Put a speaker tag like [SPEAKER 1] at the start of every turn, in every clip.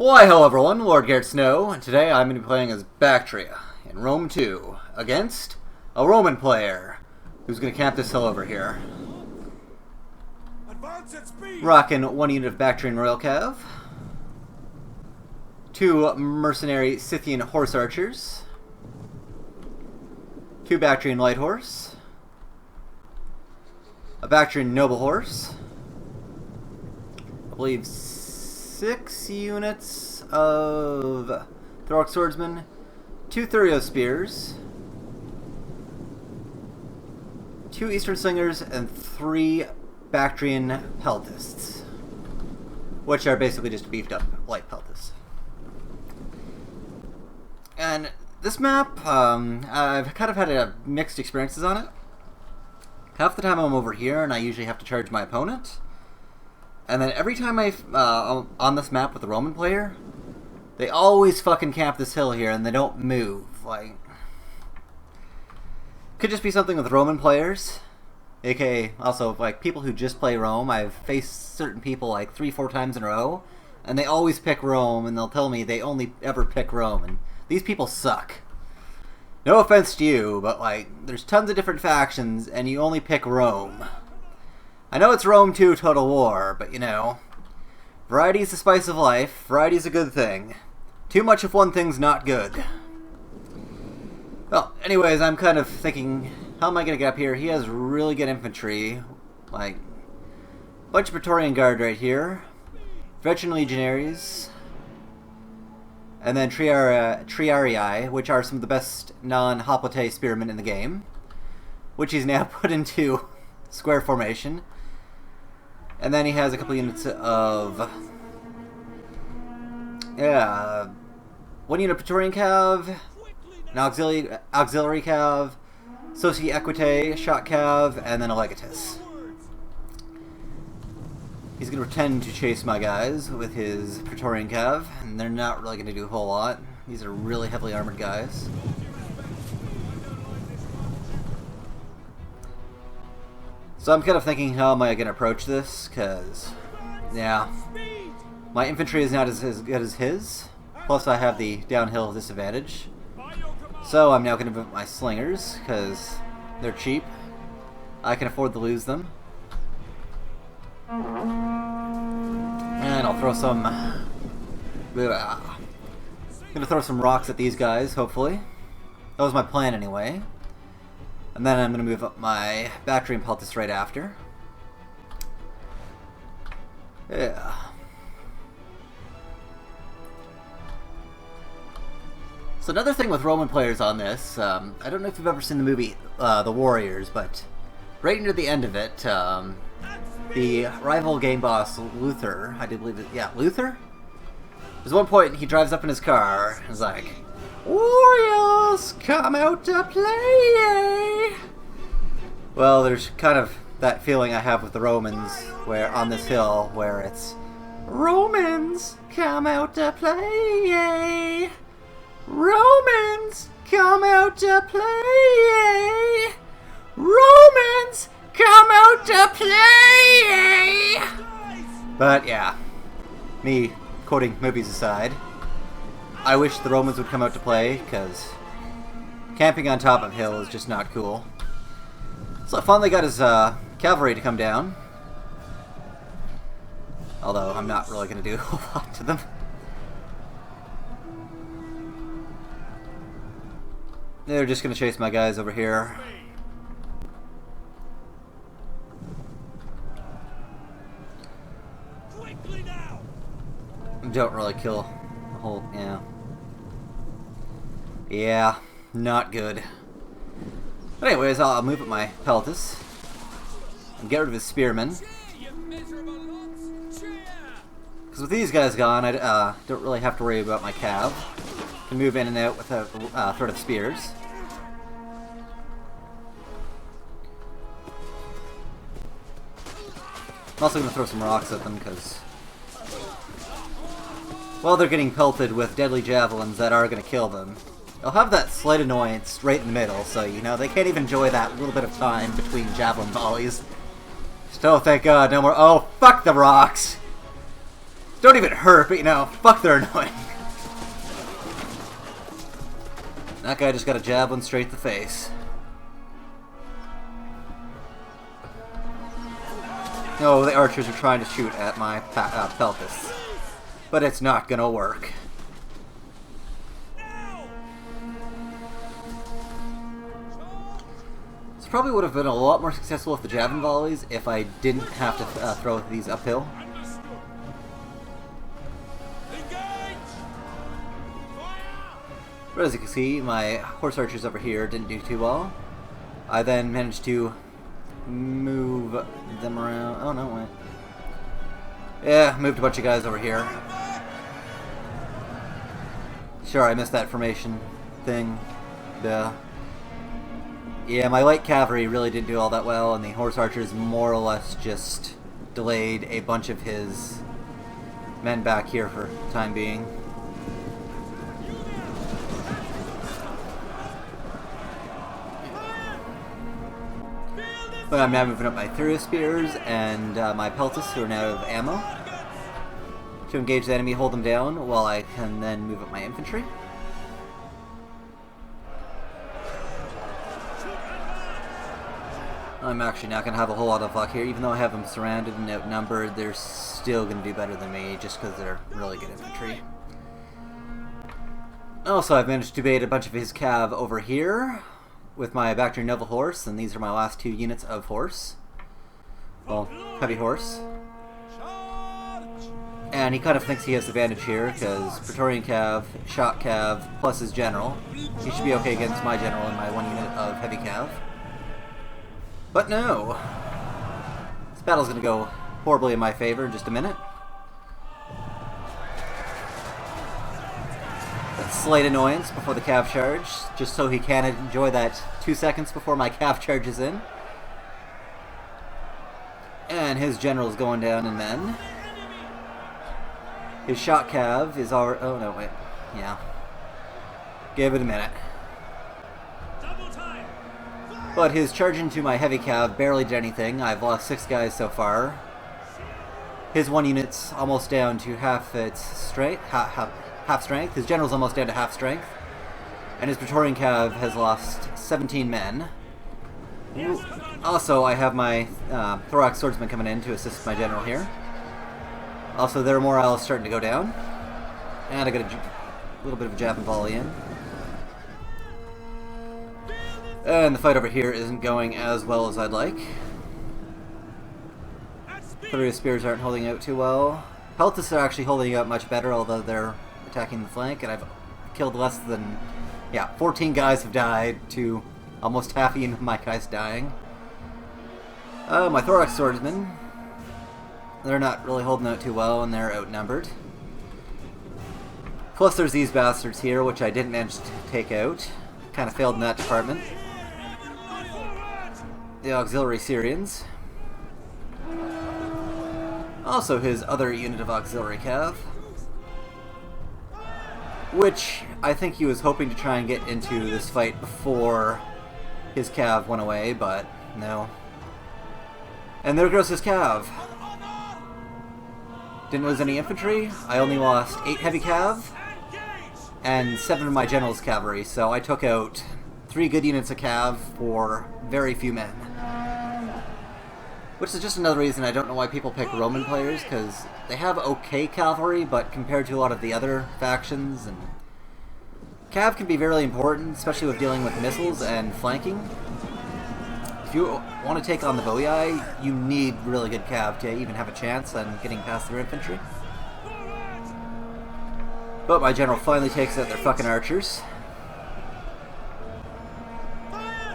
[SPEAKER 1] Why, hello everyone, Lord Garrett Snow, and today I'm going to be playing as Bactria in Rome 2 against a Roman player who's going to camp this hill over here. Rocking 1 unit of Bactrian Royal Cav, 2 mercenary Scythian Horse Archers, 2 Bactrian Light Horse, a Bactrian Noble Horse, I believe 6 units of Thoric Swordsmen, 2 Thurio Spears, 2 Eastern Slingers, and 3 Bactrian Peltists, which are basically just beefed up light Peltists. And this map, I've kind of had mixed experiences on it. Half the time I'm over here and I usually have to charge my opponent. And then every time on this map with the Roman player, they always fucking camp this hill here and they don't move. Like, could just be something with Roman players, aka also like people who just play Rome. I've faced certain people like 3-4 times in a row, and they always pick Rome, and they'll tell me they only ever pick Rome, and these people suck. No offense to you, but like, there's tons of different factions, and you only pick Rome. I know it's Rome 2 Total War, but you know, variety's the spice of life. Variety's a good thing. Too much of one thing's not good. Well, anyways, I'm kind of thinking, how am I going to get up here? He has really good infantry. Like, bunch of Praetorian Guard right here. Veteran Legionaries. And then Triarii, which are some of the best non-Hoplite spearmen in the game. Which he's now put into square formation. And then he has a couple units of... 1 unit Praetorian Cav, an auxiliary Cav, Soci Equite, Shot Cav, and then a Legatus. He's going to pretend to chase my guys with his Praetorian Cav, and they're not really going to do a whole lot. These are really heavily armored guys. So I'm kind of thinking, how am I going to approach this? Because, yeah, my infantry is not as good as his. Plus I have the downhill disadvantage. So I'm now going to move my slingers, because they're cheap. I can afford to lose them. And I'll throw some... I'm going to throw some rocks at these guys, hopefully. That was my plan anyway. And then I'm going to move up my Bactrian Peltis right after. Yeah. So another thing with Roman players on this, I don't know if you've ever seen the movie The Warriors, but right near the end of it, the rival game boss Luther, I do believe it, yeah, Luther? There's one point he drives up in his car and is like, "Warriors, come out to play!" Well, there's kind of that feeling I have with the Romans, where on this hill, where it's, "Romans, come out to play! Romans, come out to play! Romans, come out to play!" But yeah, me quoting movies aside, I wish the Romans would come out to play, because camping on top of a hill is just not cool. So I finally got his cavalry to come down. Although I'm not really going to do a whole lot to them. They're just going to chase my guys over here. Don't really kill the whole... yeah. Yeah, not good. But anyways, I'll move up my Peltis and get rid of his spearmen. Because with these guys gone, I don't really have to worry about my cav. Can move in and out with a threat of spears. I'm also going to throw some rocks at them because, well, they're getting pelted with deadly javelins that are going to kill them. They'll have that slight annoyance right in the middle, so, you know, they can't even enjoy that little bit of time between javelin volleys. Still, thank God, no more. Oh, fuck the rocks! don't even hurt, but you know, fuck, they're annoying. That guy just got a javelin straight to the face. No, the archers are trying to shoot at my pelvis. But it's not gonna work. This probably would have been a lot more successful with the javelin volleys if I didn't have to throw these uphill. But as you can see, my horse archers over here didn't do too well. I then managed to move them around. Oh no, wait. Yeah, moved a bunch of guys over here. Sure, I missed that formation thing. Duh. Yeah, my light cavalry really didn't do all that well, and the horse archers more or less just delayed a bunch of his men back here for the time being. But I'm now moving up my Thurio Spears and my Peltis, who are now out of ammo, to engage the enemy, hold them down, while I can then move up my infantry. I'm actually not going to have a whole lot of luck here. Even though I have them surrounded and outnumbered, they're still going to do better than me, just because they're really good infantry. Also, I've managed to bait a bunch of his cav over here with my Bactrian Noble Horse, and these are my last 2 units of horse. Well, heavy horse. And he kind of thinks he has the advantage here, because Praetorian Cav, Shock Cav, plus his general. He should be okay against my general and my 1 unit of heavy Cav. But no! This battle's going to go horribly in my favor in just a minute. Slight annoyance before the cav charge, just so he can enjoy that 2 seconds before my cav charges in. And his general's going down in men. His shot cav is already... Oh no, wait. Yeah. Give it a minute. But his charge into my heavy cav barely did anything. I've lost 6 guys so far. His 1 unit's almost down to half its strength. Half strength. His general's almost down to half strength. And his Praetorian Cav has lost 17 men. Ooh. Also, I have my Thorax Swordsman coming in to assist my general here. Also, their morale is starting to go down. And I got a little bit of a javelin volley in. And the fight over here isn't going as well as I'd like. Thurio Spears aren't holding out too well. Peltis are actually holding out much better, although they're attacking the flank, and I've killed less than, 14 guys have died to almost half of my guys dying. My Thorax Swordsmen, they're not really holding out too well, and they're outnumbered. Plus there's these bastards here, which I didn't manage to take out. Kind of failed in that department. The Auxiliary Syrians. Also his other unit of Auxiliary Cav, which I think he was hoping to try and get into this fight before his Cav went away, but no. And there goes his Cav. Didn't lose any infantry. I only lost 8 heavy Cav and 7 of my general's cavalry, so I took out 3 good units of Cav for very few men. Which is just another reason I don't know why people pick Roman players, because they have okay cavalry, but compared to a lot of the other factions, and Cav can be very important, especially with dealing with missiles and flanking. If you want to take on the Boii, you need really good Cav to even have a chance on getting past their infantry. But my general finally takes out their fucking archers.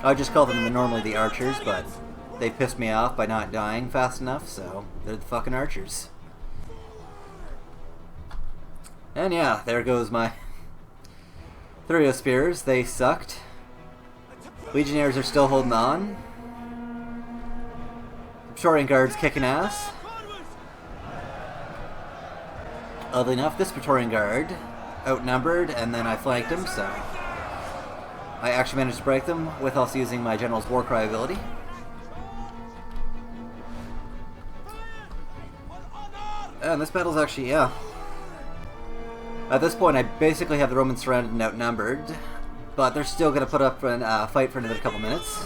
[SPEAKER 1] I just call them normally the archers, but they pissed me off by not dying fast enough, so they're the fucking archers. And yeah, there goes my Thurio Spears. They sucked. Legionnaires are still holding on. Praetorian Guard's kicking ass. Oddly enough, this Praetorian Guard outnumbered, and then I flanked him, so I actually managed to break them with also using my General's Warcry ability. And this battle's actually, yeah. At this point, I basically have the Romans surrounded and outnumbered, but they're still going to put up a fight for another couple minutes.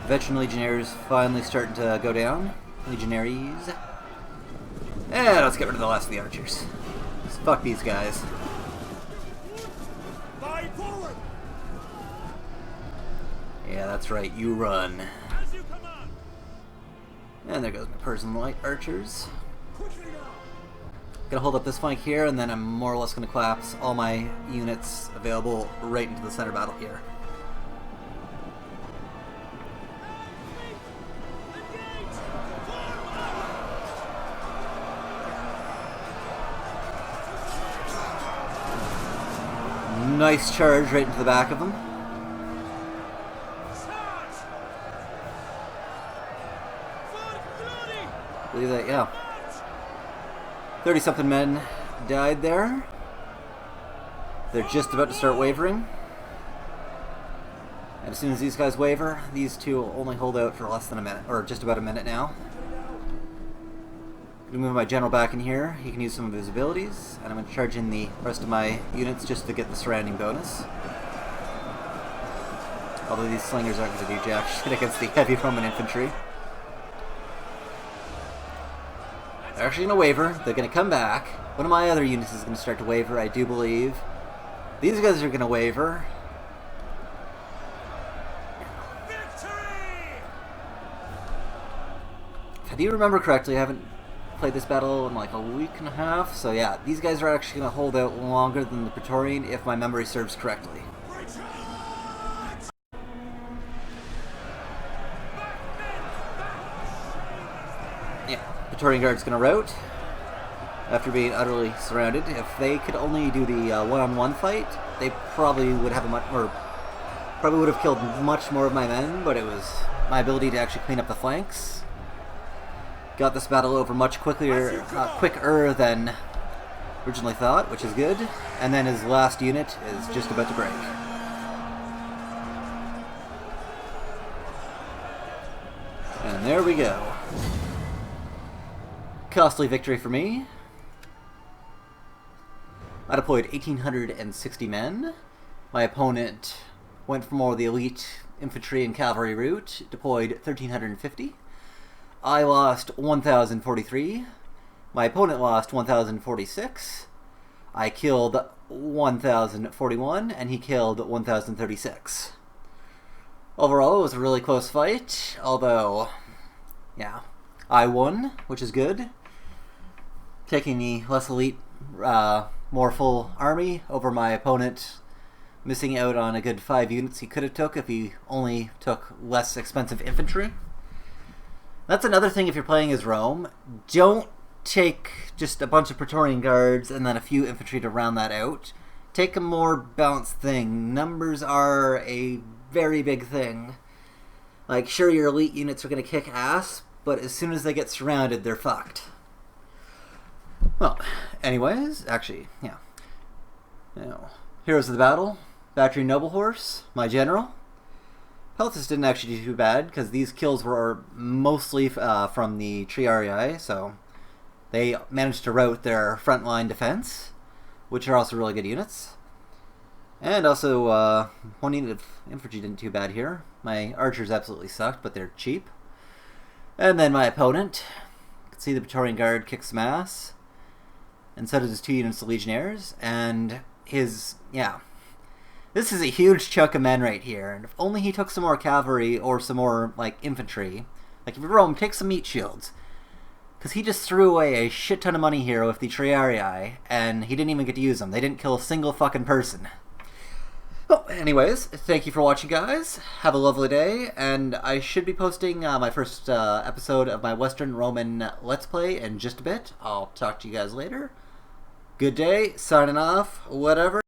[SPEAKER 1] Veteran Legionnaires finally starting to go down. Legionaries. And let's get rid of the last of the archers. Just fuck these guys. Yeah, that's right, you run. And there goes my personal light archers. Gonna hold up this flank here, and then I'm more or less gonna collapse all my units available right into the center battle here. Nice charge right into the back of them. Believe that, yeah. 30-something men died there. They're just about to start wavering. And as soon as these guys waver, these two will only hold out for less than a minute, or just about a minute now. I'm going to move my general back in here. He can use some of his abilities, and I'm going to charge in the rest of my units just to get the surrounding bonus. Although these slingers aren't going to do jack shit against the heavy Roman infantry. They're actually going to waver. They're going to come back. One of my other units is going to start to waver, I do believe. These guys are going to waver. If I do remember correctly, I haven't played this battle in like a week and a half, so yeah, these guys are actually going to hold out longer than the Praetorian if my memory serves correctly. Yeah, Praetorian Guard's going to rout after being utterly surrounded. If they could only do the one-on-one fight, they probably would have probably would have killed much more of my men, but it was my ability to actually clean up the flanks. Got this battle over much quicker than originally thought, which is good. And then his last unit is just about to break. And there we go. Costly victory for me. I deployed 1,860 men. My opponent went for more of the elite infantry and cavalry route, deployed 1,350. I lost 1,043. My opponent lost 1,046. I killed 1,041, and he killed 1,036. Overall, it was a really close fight, although, yeah, I won, which is good. Taking the less elite, more full army over my opponent, missing out on a good 5 units he could have took if he only took less expensive infantry. That's another thing if you're playing as Rome. Don't take just a bunch of Praetorian Guards and then a few infantry to round that out. Take a more balanced thing. Numbers are a very big thing. Like, sure, your elite units are going to kick ass, but as soon as they get surrounded, they're fucked. Well, anyways, actually, yeah. Heroes of the battle. Bactrian Noble Horse, my general. Peltis didn't actually do too bad, because these kills were mostly from the Triarii, so they managed to rout their frontline defense, which are also really good units. And also, one unit of infantry didn't too bad here. My archers absolutely sucked, but they're cheap. And then my opponent, you can see the Praetorian Guard kick some ass, and so did his 2 units of Legionnaires, and his, yeah. This is a huge chunk of men right here, and if only he took some more cavalry or some more, like, infantry. Like, if you're Rome, take some meat shields. Because he just threw away a shit ton of money here with the Triarii, and he didn't even get to use them. They didn't kill a single fucking person. Well, anyways, thank you for watching, guys. Have a lovely day, and I should be posting my first episode of my Western Roman Let's Play in just a bit. I'll talk to you guys later. Good day, signing off, whatever.